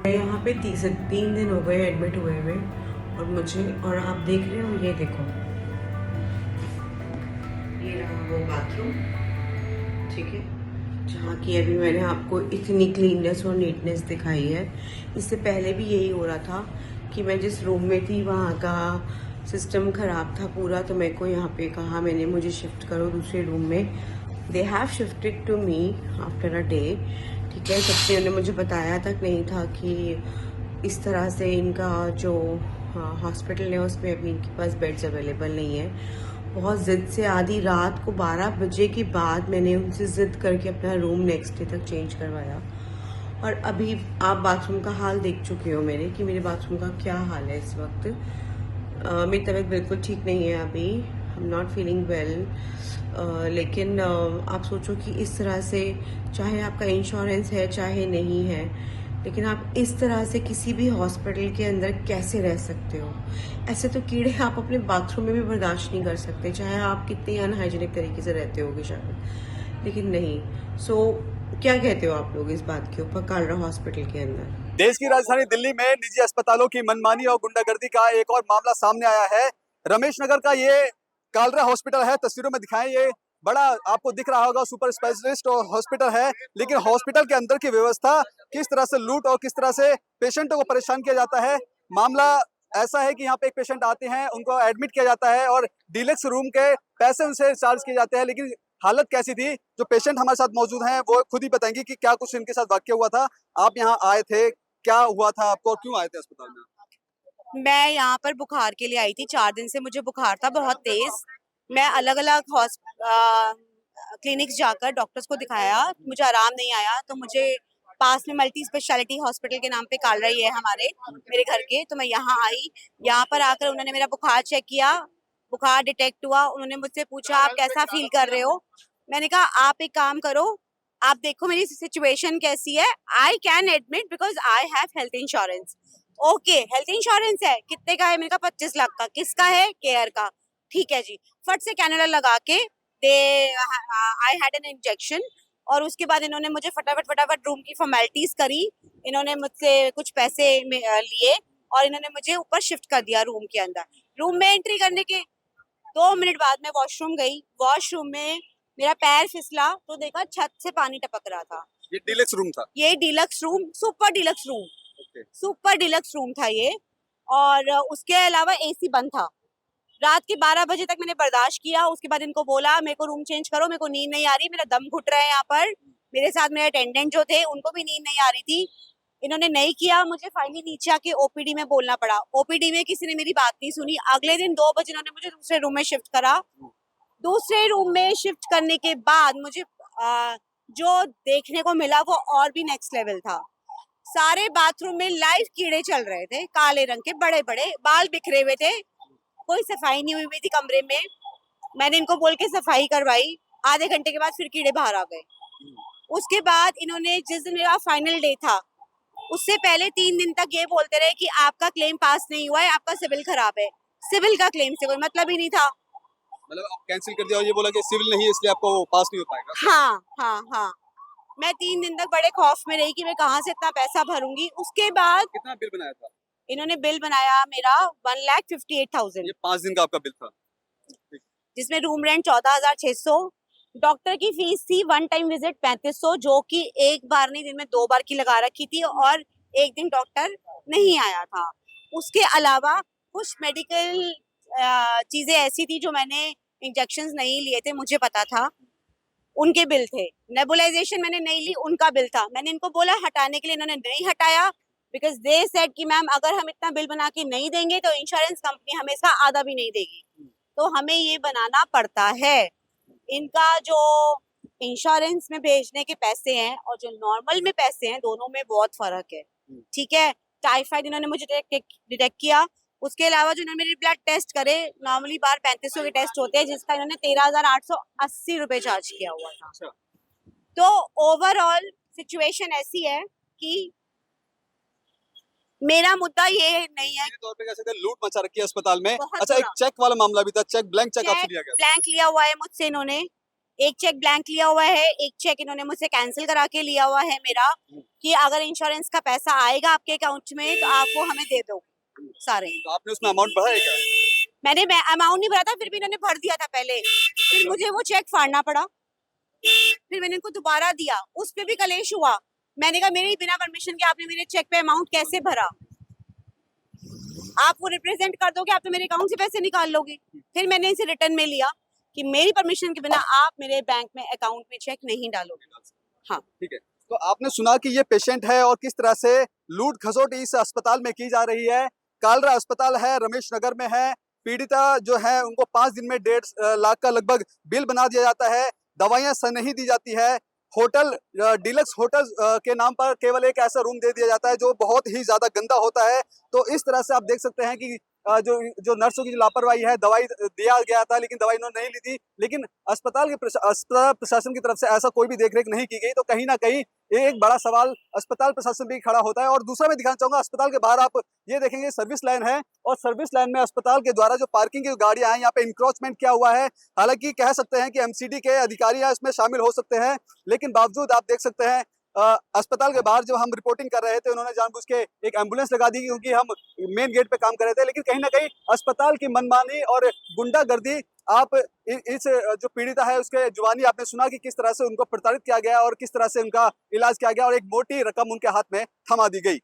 यहाँ पे 3 दिन हो गए एडमिट हुए हुए और आप देख रहे हो, ये देखो, ये रहा वो बाथरूम, ठीक है, जहाँ की अभी मैंने आपको इतनी क्लीननेस और नीटनेस दिखाई है। इससे पहले भी यही हो रहा था कि मैं जिस रूम में थी वहाँ का सिस्टम ख़राब था पूरा, तो मेरे को यहाँ पे कहा, मैंने मुझे शिफ्ट करो दूसरे रूम में। They have shifted to me after a day, ठीक है। तब से उन्होंने मुझे बताया तक नहीं था कि इस तरह से इनका जो हॉस्पिटल है उसमें अभी इनके पास बेड्स अवेलेबल नहीं है। बहुत ज़िद से आधी रात को 12 बजे के बाद मैंने उनसे ज़िद करके अपना रूम नेक्स्ट डे तक चेंज करवाया। और अभी आप बाथरूम का हाल देख चुके हो मेरे, कि मेरे बाथरूम का क्या हाल है इस वक्त। मेरी तबीयत बिल्कुल ठीक नहीं है अभी, I am not feeling well. लेकिन आप सोचो कि इस तरह से, चाहे आपका इंश्योरेंस है चाहे नहीं है, लेकिन आप इस तरह से किसी भी हॉस्पिटल के अंदर कैसे रह सकते हो। ऐसे तो कीड़े आप अपने बाथरूम में भी बर्दाश्त नहीं कर सकते, चाहे आप कितने अनहाइजीनिक तरीके से रहते होगे शायद, लेकिन नहीं। सो क्या कहते हो आप लोग इस बात के ऊपर, कालरा हॉस्पिटल के अंदर? देश की राजधानी दिल्ली में निजी अस्पतालों की मनमानी और गुंडागर्दी का एक और मामला सामने आया है। रमेश नगर का ये कालरा हॉस्पिटल है, तस्वीरों में दिखाएं, ये बड़ा आपको दिख रहा होगा सुपर स्पेशलिस्ट हॉस्पिटल है, लेकिन हॉस्पिटल के अंदर की व्यवस्था, किस तरह से लूट और किस तरह से पेशेंटों को परेशान किया जाता है। मामला ऐसा है कि यहाँ पे एक पेशेंट आते हैं, उनको एडमिट किया जाता है और डीलक्स रूम के पैसे उनसे चार्ज किए जाते हैं, लेकिन हालत कैसी थी, जो पेशेंट हमारे साथ मौजूद हैं वो खुद ही बताएंगे कि क्या कुछ इनके साथ वाकया हुआ था। आप यहाँ आए थे, क्या हुआ था आपको और क्यों आए थे अस्पताल में? मैं यहाँ पर बुखार के लिए आई थी। 4 दिन से मुझे बुखार था बहुत तेज। मैं अलग अलग क्लिनिक्स जाकर डॉक्टर्स को दिखाया, मुझे आराम नहीं आया, तो मुझे पास में मल्टी स्पेशलिटी हॉस्पिटल के नाम पे कालरा ही है हमारे, मेरे घर के, तो मैं यहाँ आई। यहाँ पर आकर उन्होंने मेरा बुखार चेक किया, बुखार डिटेक्ट हुआ। उन्होंने मुझसे पूछा आप कैसा फील कर रहे हो। मैंने कहा आप एक काम करो, आप देखो मेरी सिचुएशन कैसी है, I can admit because I have health insurance. Okay, health insurance है, कितने का है? मैंने कहा 25 लाख का। किसका है? केयर का। ठीक है जी। फट से कैनुला लगा के दे आई हैड एन इंजेक्शन, और उसके बाद इन्होंने मुझे फटाफट फटाफट रूम की फॉर्मेलिटीज करी। इन्होंने मुझसे कुछ पैसे लिए और इन्होंने मुझे ऊपर शिफ्ट कर दिया रूम के अंदर। रूम में एंट्री करने के 2 मिनट बाद मैं वॉशरूम गई। वॉशरूम में मेरा पैर फिसला तो देखा छत से पानी टपक रहा था। ये डीलक्स रूम था? ये deluxe room, super deluxe room, Okay. Super deluxe room था ये। और उसके अलावा एसी बंद था। रात के 12 बजे तक मैंने बर्दाश्त किया। उसके बाद इनको बोला मेरे को रूम चेंज करो, मेरे को नींद नहीं आ रही, मेरा दम घुट रहा है यहाँ पर। मेरे साथ मेरे अटेंडेंट जो थे उनको भी नींद नहीं आ रही थी। इन्होंने नहीं किया, मुझे फाइनली नीचे आके ओपीडी में बोलना पड़ा। ओपीडी में किसी ने मेरी बात नहीं सुनी। अगले दिन 2 बजे इन्होंने मुझे दूसरे रूम में शिफ्ट करा। दूसरे रूम में शिफ्ट करने के बाद मुझे जो देखने को मिला वो और भी नेक्स्ट लेवल था। सारे बाथरूम में लाइव कीड़े चल रहे थे, काले रंग के, बड़े बड़े बाल बिखरे हुए थे। कोई सफाई नहीं हुई थी कमरे में। मैंने इनको बोल के सफाई करवाई। आधे घंटे के बाद फिर कीड़े बाहर आ गए। उसके बाद इन्होंने, जिस दिन मेरा फाइनल डे था, उससे पहले 3 दिन तक ये बोलते रहे कि आपका क्लेम पास नहीं हुआ है, आपका सिविल खराब है। सिविल का क्लेम से कोई मतलब ही नहीं था। मतलब आप कैंसिल कर दिया और ये बोला कि सिविल नहीं है इसलिए आपको वो पास नहीं हो पाएगा? हाँ हाँ हाँ। मैं 3 दिन तक बड़े खौफ में रही कि मैं कहाँ से इतना पैसा भरूंगी। उसके बाद कितना बिल बनाया था? इन्होंने बिल बनाया मेरा 1,58,000, ये 5 दिन का आपका बिल था? जिसमें रूम रेंट 14,600, डॉक्टर की फीस थी वन टाइम विजिट 3,500, जो कि एक बार नहीं, दिन में 2 बार की लगा रखी थी, और एक दिन डॉक्टर नहीं आया था। उसके अलावा कुछ मेडिकल चीजें ऐसी थी जो मैंने इंजेक्शंस नहीं लिए थे, मुझे पता था, उनके बिल थे। नेबुलाइजेशन मैंने नहीं ली, उनका बिल था। मैंने इनको बोला हटाने के लिए, इन्होंने नहीं हटाया, बिकॉज दे सेड कि मैम अगर हम इतना बिल बना के नहीं देंगे तो इंश्योरेंस कंपनी हमें इसका आधा भी नहीं देगी, तो हमें ये बनाना पड़ता है। इनका जो इंश्योरेंस में भेजने के पैसे हैं और जो नॉर्मल में पैसे हैं, दोनों में बहुत फर्क है। ठीक है। टाइफाइड इन्होंने मुझे डिटेक्ट किया। उसके अलावा जो इन्होंने मेरे ब्लड टेस्ट करे, नॉर्मली बार 3500 के टेस्ट होते हैं, जिसका इन्होंने 13,880 रुपए चार्ज किया हुआ था। अच्छा। तो ओवरऑल सिचुएशन ऐसी है कि मेरा मुद्दा ये नहीं है। तौर पे कह सकते हैं लूट मचा रखी है अस्पताल में। बहुत अच्छा, एक बुरा। चेक वाला मामला भी था, चेक ब्लैंक चेक आपसे चेक लिया गया था? ब्लैंक लिया हुआ है मुझसे इन्होंने। एक चेक ब्लैंक लिया हुआ है, एक चेक इन्होंने मुझसे कैंसिल करा के लिया हुआ है मेरा, कि अगर इंश्योरेंस का पैसा आएगा आपके अकाउंट में तो आप वो हमें दे दो सारे। तो आपने उसमें अमाउंट भरा है क्या? मैंने अमाउंट नहीं भरा था, फिर भी इन्होंने भर दिया था पहले, फिर मुझे वो चेक फाड़ना पड़ा, फिर मैंने इनको दोबारा दिया, उस पे भी कलेश हुआ। मैंने कहा मेरे बिना परमिशन के आपने मेरे चेक पे अमाउंट कैसे भरा, आप वो रिप्रेजेंट कर दोगे, आप तो मेरे अकाउंट से पैसे निकाल लोगे। फिर मैंने इसे रिटर्न में लिया कि मेरी परमिशन के बिना आप मेरे बैंक में अकाउंट में चेक नहीं डालोगे। हाँ, ठीक है। तो आपने सुना कि ये पेशेंट है और किस तरह से लूट खसोट इस अस्पताल में की जा रही है। कालरा अस्पताल है, रमेश नगर में है। पीड़िता जो है उनको 5 दिन में 1.5 लाख का लगभग बिल बना दिया जाता है। दवाइयां नहीं दी जाती है। होटल डीलक्स होटल के नाम पर केवल एक ऐसा रूम दे दिया जाता है जो बहुत ही ज्यादा गंदा होता है। तो इस तरह से आप देख सकते हैं कि जो नर्सों की जो लापरवाही है, दवाई दिया गया था लेकिन दवाई इन्होंने नहीं ली थी, लेकिन अस्पताल प्रशासन की तरफ से ऐसा कोई भी देखरेख नहीं की गई। तो कहीं ना कहीं ये एक बड़ा सवाल अस्पताल प्रशासन भी खड़ा होता है। और दूसरा मैं दिखाना चाहूंगा, अस्पताल के बाहर आप ये देखेंगे सर्विस लाइन है, और सर्विस लाइन में अस्पताल के द्वारा जो पार्किंग की गाड़ियां हैं यहाँ पे इंक्रोचमेंट किया हुआ है। हालांकि कह सकते हैं कि एमसीडी के अधिकारी यहाँ इसमें शामिल हो सकते हैं, लेकिन बावजूद आप देख सकते हैं अस्पताल के बाहर जब हम रिपोर्टिंग कर रहे थे उन्होंने जानबूझ के एक एम्बुलेंस लगा दी क्योंकि हम मेन गेट पे काम कर रहे थे। लेकिन कहीं ना कहीं अस्पताल की मनमानी और गुंडागर्दी, आप इस जो पीड़िता है उसके जुबानी आपने सुना कि किस तरह से उनको प्रताड़ित किया गया और किस तरह से उनका इलाज किया गया और एक मोटी रकम उनके हाथ में थमा दी गई।